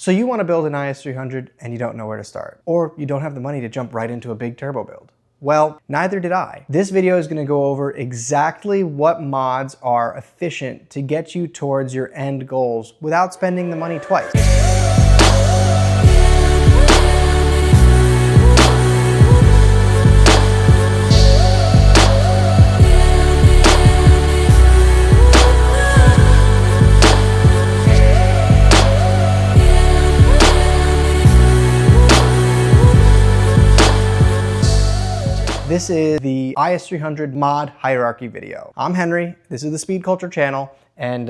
So you want to build an IS300 and you don't know where to start, or you don't have the money to jump right into a big turbo build. Well, neither did I. This video is going to go over exactly what mods are efficient to get you towards your end goals without spending the money twice. This is the IS300 mod hierarchy video. I'm Henry, this is the Speed Culture channel, and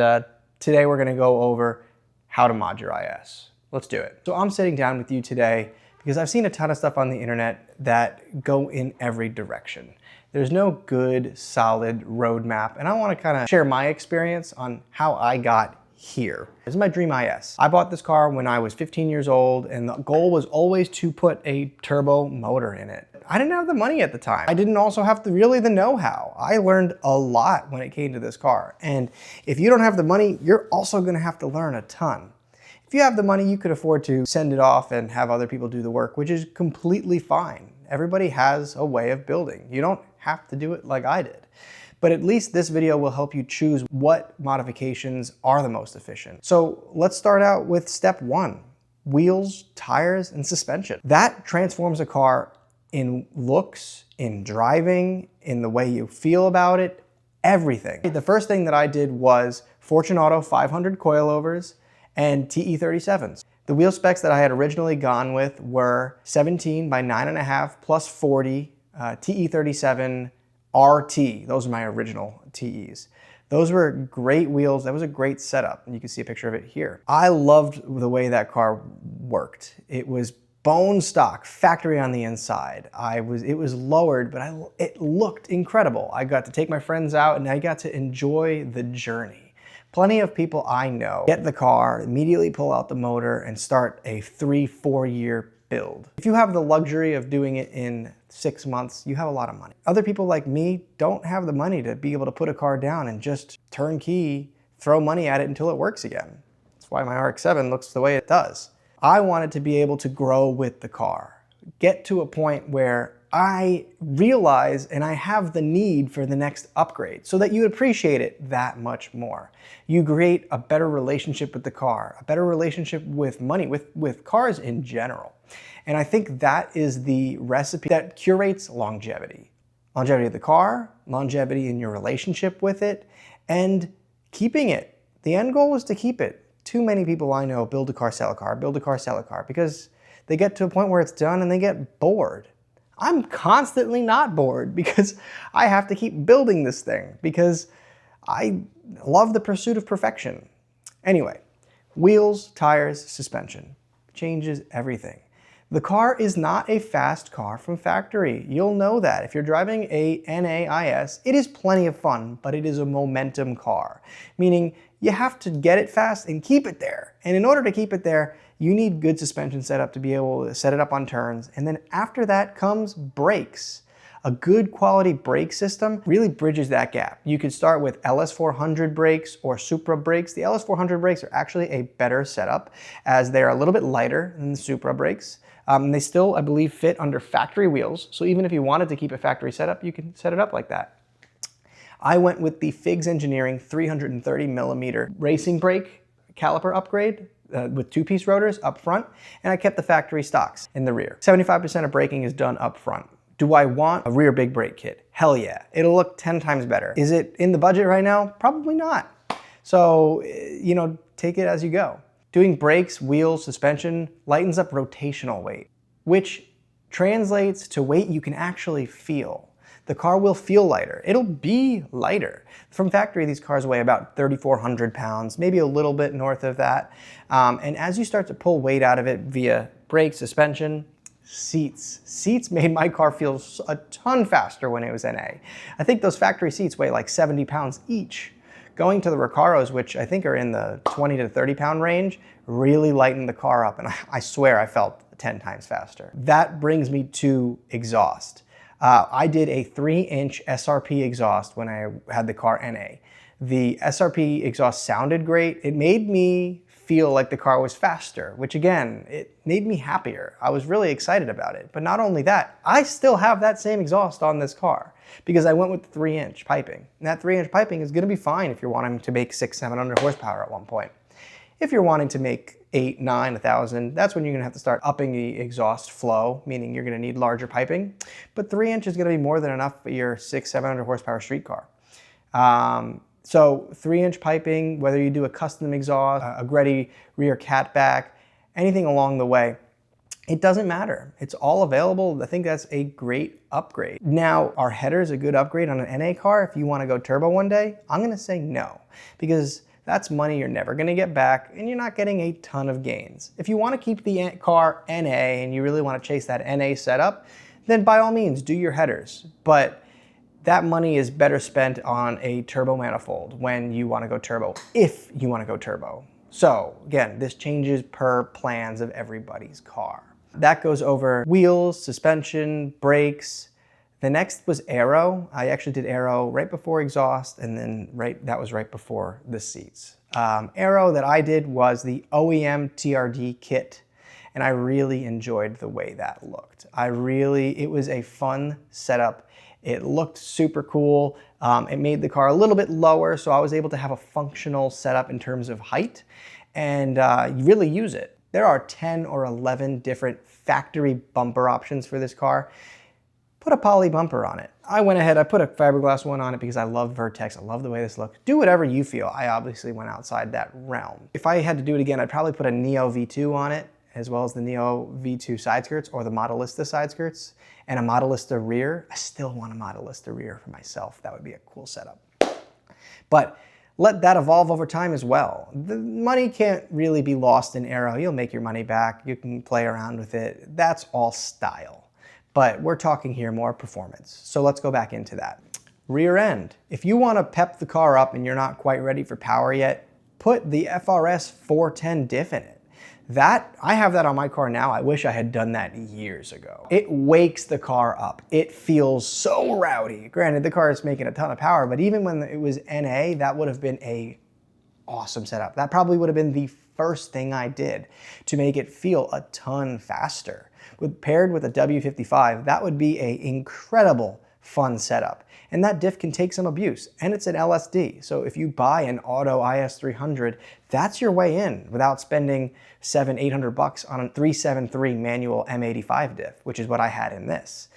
today we're gonna go over how to mod your IS. Let's do it. So I'm sitting down with you today because I've seen a ton of stuff on the internet that go in every direction. There's no good, solid roadmap, and I wanna kinda share my experience on how I got here. This is my dream IS. I bought this car when I was 15 years old, and the goal was always to put a turbo motor in it. I didn't have the money at the time. I didn't also have really the know-how. I learned a lot when it came to this car. And if you don't have the money, you're also gonna have to learn a ton. If you have the money, you could afford to send it off and have other people do the work, which is completely fine. Everybody has a way of building. You don't have to do it like I did. But at least this video will help you choose what modifications are the most efficient. So let's start out with step one: wheels, tires, and suspension. That transforms a car in looks, in driving, in the way you feel about it, everything. The first thing that I did was Fortunato 500 coilovers and TE37s. The wheel specs that I had originally gone with were 17 by 9.5 plus 40 TE37 RT. Those are my original TEs. Those were great wheels. That was a great setup, and you can see a picture of it here. I loved the way that car worked. It was bone stock, factory on the inside. It was lowered, but it looked incredible. I got to take my friends out and I got to enjoy the journey. Plenty of people I know get the car, immediately pull out the motor and start a 3-4 year build. If you have the luxury of doing it in 6 months, you have a lot of money. Other people like me don't have the money to be able to put a car down and just turnkey, throw money at it until it works again. That's why my RX-7 looks the way it does. I wanted to be able to grow with the car, get to a point where I realize and I have the need for the next upgrade so that you appreciate it that much more. You create a better relationship with the car, a better relationship with money, with cars in general. And I think that is the recipe that curates longevity. Longevity of the car, longevity in your relationship with it, and keeping it. The end goal is to keep it. Too many people I know build a car, sell a car, build a car, sell a car, because they get to a point where it's done and they get bored. I'm constantly not bored because I have to keep building this thing because I love the pursuit of perfection. Anyway, wheels, tires, suspension. Changes everything. The car is not a fast car from factory. You'll know that. If you're driving a NAIS, it is plenty of fun, but it is a momentum car, meaning you have to get it fast and keep it there. And in order to keep it there, you need good suspension setup to be able to set it up on turns. And then after that comes brakes. A good quality brake system really bridges that gap. You could start with LS400 brakes or Supra brakes. The LS400 brakes are actually a better setup as they're a little bit lighter than the Supra brakes. They still, I believe, fit under factory wheels. So even if you wanted to keep a factory setup, you can set it up like that. I went with the Figs Engineering 330 millimeter racing brake caliper upgrade with 2-piece rotors up front, and I kept the factory stocks in the rear. 75% of braking is done up front. Do I want a rear big brake kit? Hell yeah. It'll look 10 times better. Is it in the budget right now? Probably not. So, you know, take it as you go. Doing brakes, wheels, suspension lightens up rotational weight, which translates to weight you can actually feel. The car will feel lighter. It'll be lighter. From factory, these cars weigh about 3,400 pounds, maybe a little bit north of that. And as you start to pull weight out of it via brakes, suspension, seats. Seats made my car feel a ton faster when it was NA. I think those factory seats weigh like 70 pounds each. Going to the Recaros, which I think are in the 20 to 30 pound range, really lightened the car up, and I swear I felt 10 times faster. That brings me to exhaust. I did a 3-inch SRP exhaust when I had the car NA. The SRP exhaust sounded great. It made me feel like the car was faster, which again, it made me happier. I was really excited about it. But not only that, I still have that same exhaust on this car because I went with 3-inch piping. And that 3-inch piping is gonna be fine if you're wanting to make 600-700 horsepower at one point. If you're wanting to make 8, 9, 1,000, that's when you're gonna have to start upping the exhaust flow, meaning you're gonna need larger piping. But 3-inch is gonna be more than enough for your 600-700 horsepower street car. So 3-inch piping, whether you do a custom exhaust, a Greddy rear catback, anything along the way, it doesn't matter. It's all available. I think that's a great upgrade. Now, are headers a good upgrade on an NA car if you wanna go turbo one day? I'm gonna say no, because that's money you're never gonna get back and you're not getting a ton of gains. If you wanna keep the car NA and you really wanna chase that NA setup, then by all means, do your headers. But that money is better spent on a turbo manifold when you wanna go turbo, if you wanna go turbo. So again, this changes per plans of everybody's car. That goes over wheels, suspension, brakes. The next was Aero. I actually did Aero right before exhaust, and then that was right before the seats. Aero that I did was the OEM TRD kit, and I really enjoyed the way that looked. It was a fun setup. It looked super cool. It made the car a little bit lower, so I was able to have a functional setup in terms of height and really use it. There are 10 or 11 different factory bumper options for this car. Put a poly bumper on it. I went ahead, I put a fiberglass one on it because I love Vertex, I love the way this looks. Do whatever you feel. I obviously went outside that realm. If I had to do it again, I'd probably put a Neo V2 on it, as well as the Neo V2 side skirts or the Modelista side skirts, and a Modelista rear. I still want a Modelista rear for myself. That would be a cool setup. But let that evolve over time as well. The money can't really be lost in Aero. You'll make your money back. You can play around with it. That's all style. But we're talking here more performance. So let's go back into that. Rear end. If you want to pep the car up and you're not quite ready for power yet, put the FRS 410 diff in it. I have that on my car now. I wish I had done that years ago. It wakes the car up. It feels so rowdy. Granted, the car is making a ton of power, but even when it was NA, that would have been a awesome setup. That probably would have been the first thing I did to make it feel a ton faster. Paired with a W55, that would be an incredible fun setup. And that diff can take some abuse, and it's an LSD. So if you buy an auto IS300, that's your way in without spending $700-800 on a 373 manual M85 diff, which is what I had in this.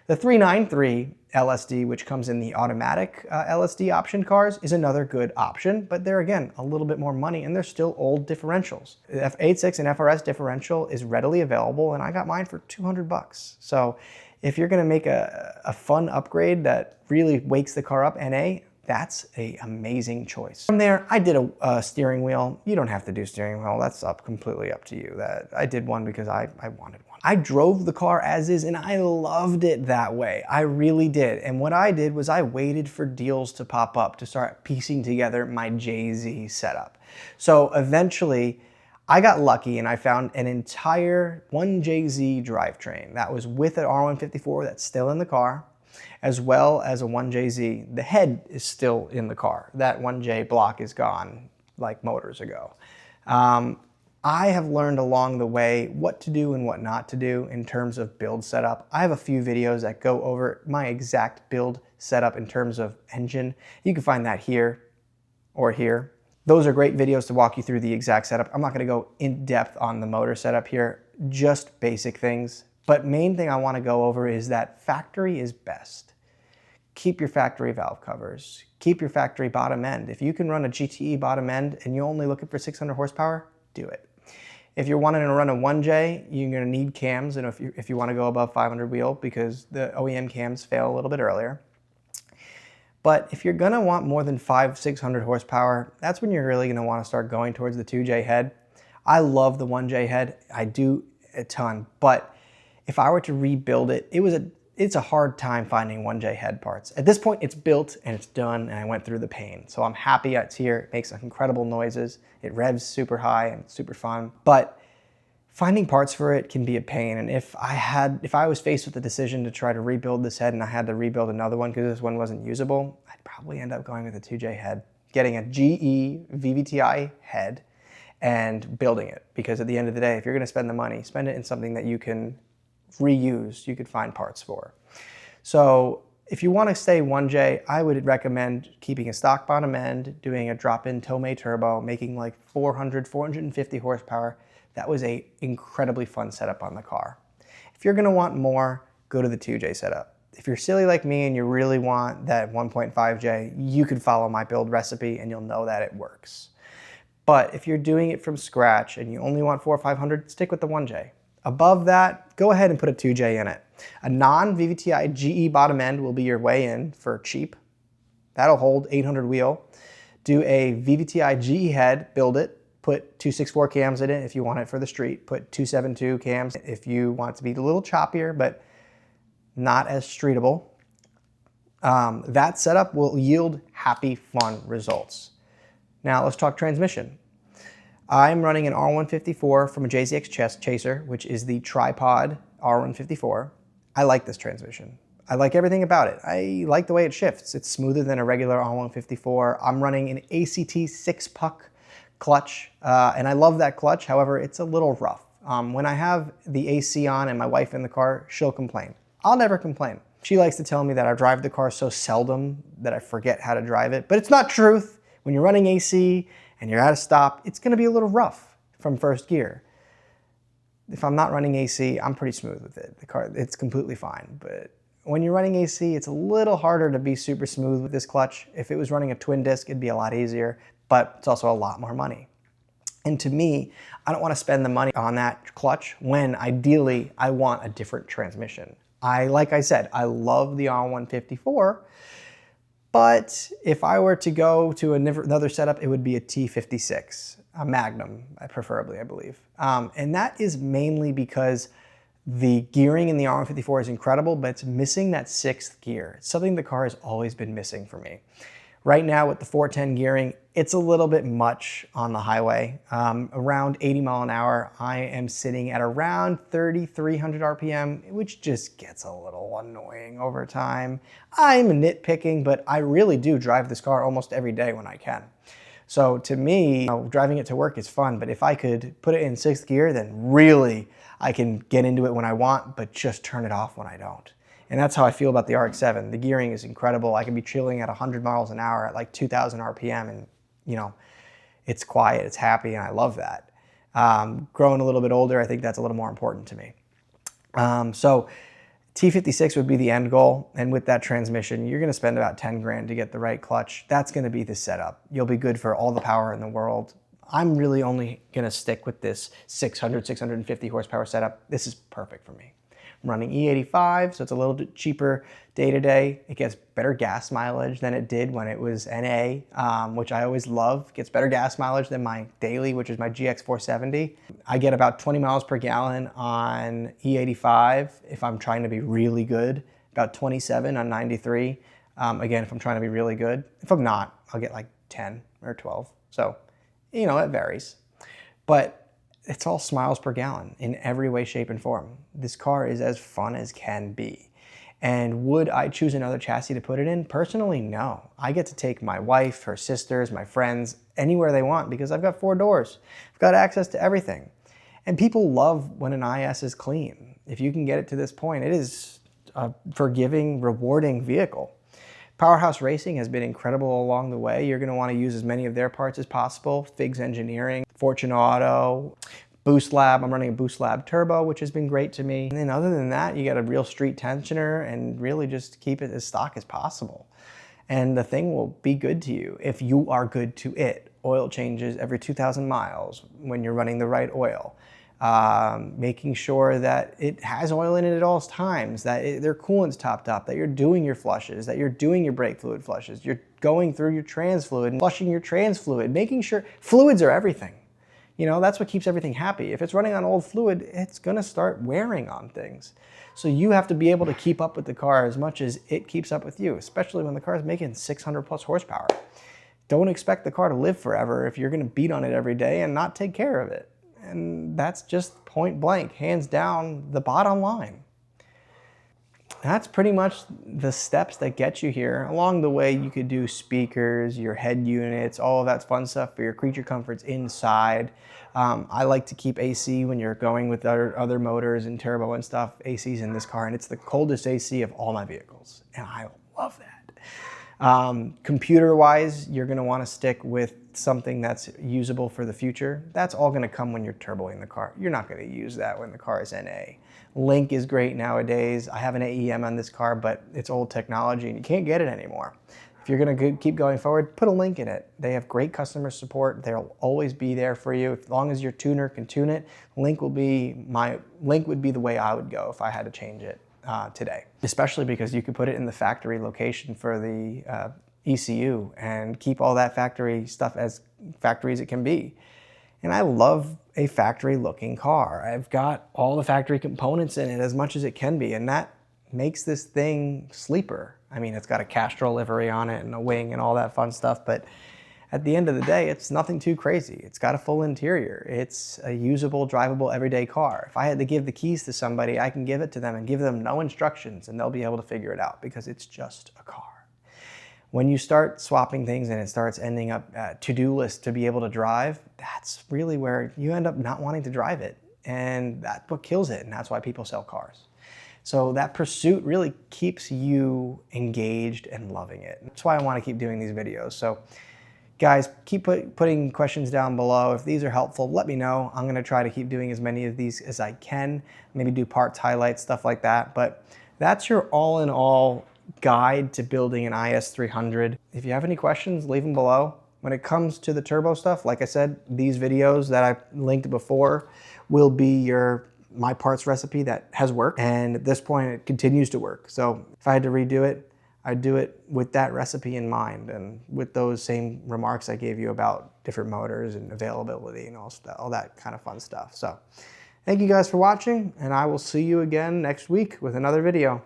The 393 LSD, which comes in the automatic LSD option cars, is another good option, but they're again a little bit more money and they're still old differentials. The F86 and FRS differential is readily available and I got mine for $200. So if you're gonna make a fun upgrade that really wakes the car up NA, that's an amazing choice. From there, I did a steering wheel. You don't have to do steering wheel, that's completely up to you. I did one because I wanted one. I drove the car as is and I loved it that way. I really did. And what I did was I waited for deals to pop up to start piecing together my JZ setup. So eventually I got lucky and I found an entire 1JZ drivetrain that was with an R154 that's still in the car, as well as a 1JZ. The head is still in the car. That 1J block is gone like motors ago. I have learned along the way what to do and what not to do in terms of build setup. I have a few videos that go over my exact build setup in terms of engine. You can find that here or here. Those are great videos to walk you through the exact setup. I'm not gonna go in depth on the motor setup here, just basic things. But main thing I wanna go over is that factory is best. Keep your factory valve covers. Keep your factory bottom end. If you can run a GTE bottom end and you're only looking for 600 horsepower, do it. If you're wanting to run a 1J, you're gonna need cams, and if you wanna go above 500 wheel, because the OEM cams fail a little bit earlier. But if you're gonna want more than 500-600 horsepower, that's when you're really gonna wanna start going towards the 2J head. I love the 1J head, I do a ton, but if I were to rebuild it, it's a hard time finding 1J head parts. At this point, it's built and it's done, and I went through the pain. So I'm happy it's here. It makes incredible noises. It revs super high and it's super fun. But finding parts for it can be a pain. And if I was faced with the decision to try to rebuild this head and I had to rebuild another one because this one wasn't usable, I'd probably end up going with a 2J head, getting a GE VVTi head and building it. Because at the end of the day, if you're going to spend the money, spend it in something that you can reuse, you could find parts for. So if you want to stay 1J, I would recommend keeping a stock bottom end, doing a drop-in Tomei turbo, making like 450 horsepower. That was a incredibly fun setup on the car. If you're going to want more, go to the 2J setup. If you're silly like me and you really want that 1.5J, you could follow my build recipe and you'll know that it works. But if you're doing it from scratch and you only want 4 or 500, stick with the 1J. Above that, go ahead and put a 2J in it. A non-VVTi GE bottom end will be your way in for cheap. That'll hold 800 wheel. Do a VVTi GE head, build it. Put 264 cams in it if you want it for the street. Put 272 cams if you want it to be a little choppier, but not as streetable. That setup will yield happy, fun results. Now let's talk transmission. I'm running an R154 from a JZX Chaser, which is the tripod R154. I like this transmission. I like everything about it. I like the way it shifts. It's smoother than a regular R154. I'm running an ACT 6-puck clutch, and I love that clutch. However, it's a little rough. When I have the AC on and my wife in the car, she'll complain. I'll never complain. She likes to tell me that I drive the car so seldom that I forget how to drive it, but it's not truth. When you're running AC and you're at a stop, it's gonna be a little rough from first gear. If I'm not running AC, I'm pretty smooth with it. The car, it's completely fine. But when you're running AC, it's a little harder to be super smooth with this clutch. If it was running a twin disc, it'd be a lot easier, but it's also a lot more money. And to me, I don't want to spend the money on that clutch when ideally I want a different transmission. Like I said, I love the R154, but if I were to go to another setup, it would be a T56, a Magnum, preferably, I believe. And that is mainly because the gearing in the R154 is incredible, but it's missing that 6th gear. It's something the car has always been missing for me. Right now with the 410 gearing, it's a little bit much on the highway. Around 80 mile an hour, I am sitting at around 3,300 RPM, which just gets a little annoying over time. I'm nitpicking, but I really do drive this car almost every day when I can. So to me, driving it to work is fun, but if I could put it in 6th gear, then really I can get into it when I want, but just turn it off when I don't. And that's how I feel about the RX-7. The gearing is incredible. I can be chilling at 100 miles an hour at like 2,000 RPM and, you know, it's quiet, it's happy, and I love that. Growing a little bit older, I think that's a little more important to me. So T56 would be the end goal. And with that transmission, you're gonna spend about 10 grand to get the right clutch. That's gonna be the setup. You'll be good for all the power in the world. I'm really only gonna stick with this 650 horsepower setup. This is perfect for me. I'm running E85, so it's a little bit cheaper day to day. It gets better gas mileage than it did when it was NA, which I always love. It gets better gas mileage than my daily, which is my GX470. I get about 20 miles per gallon on E85 if I'm trying to be really good, about 27 on 93. Again, if I'm trying to be really good. If I'm not, I'll get like 10 or 12. So, you know, it varies. But it's all smiles per gallon in every way, shape, and form. This car is as fun as can be. And would I choose another chassis to put it in? Personally, no. I get to take my wife, her sisters, my friends, anywhere they want because I've got 4 doors. I've got access to everything. And people love when an IS is clean. If you can get it to this point, it is a forgiving, rewarding vehicle. Powerhouse Racing has been incredible along the way. You're gonna wanna use as many of their parts as possible. Figs Engineering, Fortune Auto, Boost Lab. I'm running a Boost Lab Turbo, which has been great to me. And then other than that, you got a real street tensioner and really just keep it as stock as possible. And the thing will be good to you if you are good to it. Oil changes every 2,000 miles when you're running the right oil. Making sure that it has oil in it at all times, that their coolant's topped up, that you're doing your flushes, that you're doing your brake fluid flushes, you're going through your trans fluid and flushing your trans fluid, making sure fluids are everything. You know, that's what keeps everything happy. If it's running on old fluid, it's gonna start wearing on things. So you have to be able to keep up with the car as much as it keeps up with you, especially when the car is making 600 plus horsepower. Don't expect the car to live forever if you're gonna beat on it every day and not take care of it. And that's just point blank, hands down, the bottom line. that's pretty much the steps that get you here. Along the way, you could do speakers, your head units, all of that fun stuff for your creature comforts inside. I like to keep AC when you're going with other motors and turbo and stuff. AC's in this car, and it's the coldest AC of all my vehicles, and I love that. Computer-wise, you're gonna wanna stick with something that's usable for the future. That's all gonna come when you're turboing the car. You're not gonna use that when the car is NA. Link is great nowadays. I have an AEM on this car, but it's old technology and you can't get it anymore. If you're gonna keep going forward, put a Link in it. They have great customer support. They'll always be there for you. As long as your tuner can tune it, Link would be the way I would go if I had to change it today. Especially because you could put it in the factory location for the ECU and keep all that factory stuff as factory as it can be. And I love a factory looking car. I've got all the factory components in it as much as it can be, and that makes this thing sleeper. I mean, it's got a Castrol livery on it and a wing and all that fun stuff, but at the end of the day, it's nothing too crazy. It's got a full interior. It's a usable, drivable, everyday car. If I had to give the keys to somebody, I can give it to them and give them no instructions and they'll be able to figure it out because it's just a car. When you start swapping things and it starts ending up to-do list to be able to drive, that's really where you end up not wanting to drive it. And that's what kills it, and that's why people sell cars. So that pursuit really keeps you engaged and loving it. That's why I want to keep doing these videos. So guys, keep putting questions down below. If these are helpful, let me know. I'm gonna try to keep doing as many of these as I can, maybe do parts, highlights, stuff like that. But that's your all in all guide to building an IS300. If you have any questions, leave them below. When it comes to the turbo stuff, like I said, these videos that I linked before will be my parts recipe that has worked. And at this point, it continues to work. So if I had to redo it, I'd do it with that recipe in mind and with those same remarks I gave you about different motors and availability and all that kind of fun stuff. So thank you guys for watching, and I will see you again next week with another video.